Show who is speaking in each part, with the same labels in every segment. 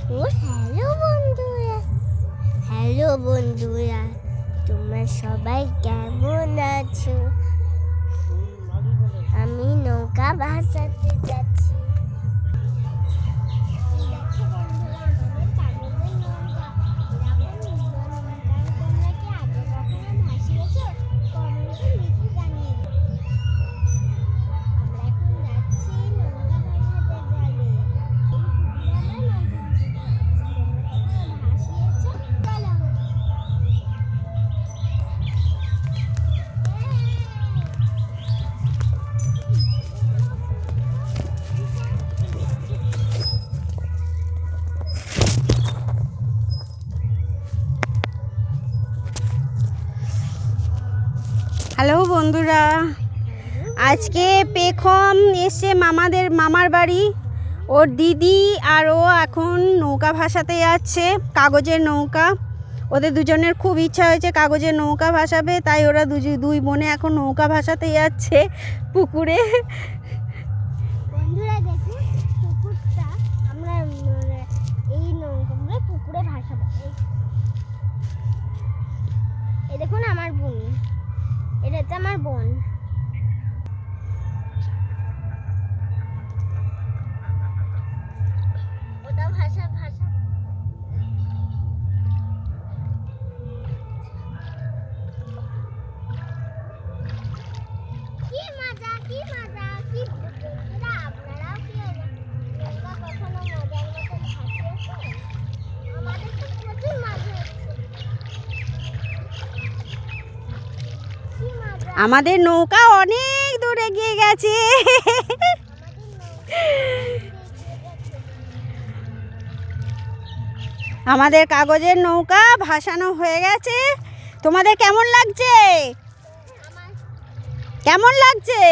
Speaker 1: Hello বন্ধুরা, তোমরা সবাই কেমন আছো? আমি নৌকা ভাসাতে যাচ্ছি।
Speaker 2: হ্যালো বন্ধুরা, আজকে পেখম এসে মামার বাড়ি। ওর দিদি আর ও এখন নৌকা ভাসাতে যাচ্ছে, কাগজের নৌকা। ওদের দুজনের খুব ইচ্ছা হয়েছে কাগজের নৌকা ভাসাবে, তাই ওরা দুই বোনে এখন নৌকা ভাসাতে যাচ্ছে পুকুরে।
Speaker 1: বন্ধুরা দেখুন, পুকুরটা আমরা এই নৌকা পুকুরে ভাসাবো। এই দেখুন আমার বোন, এটা হচ্ছে আমার বোন। ওটা ভাষা ভাষা কি মজা কি মজা কি বন্ধুরা, আপনারাও কি নৌকা কখনো মজার মতো ভাসিয়েছেন? আমাদের তো প্রচুর মজা হচ্ছে।
Speaker 2: আমাদের নৌকা অনেক দূর এগিয়ে গেছে। আমাদের কাগজের নৌকা ভাসানো হয়ে গেছে। তোমাদের কেমন লাগছে? কেমন লাগছে?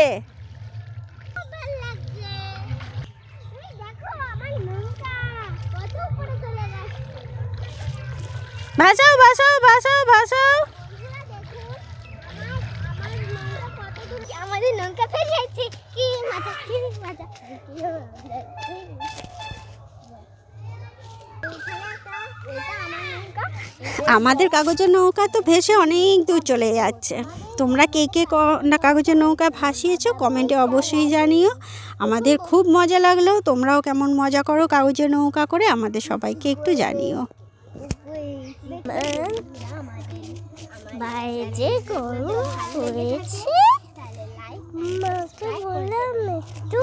Speaker 2: ভাসাও ভাসাও ভাসাও ভাসাও।
Speaker 1: আমাদের নৌকা ফেলে যাচ্ছে, কি মজা কি মজা।
Speaker 2: আমাদের কাগজের নৌকা তো ভেসে অনেক দূর চলে যাচ্ছে। তোমরা কে কে কাগজের নৌকা ভাসিয়েছো কমেন্টে অবশ্যই জানিও। আমাদের খুব মজা লাগলো। তোমরাও কেমন মজা করো কাগজের নৌকা করে আমাদের সবাইকে একটু জানিও।
Speaker 1: বাইরে গরম হয়েছে, মাকে বললাম একটু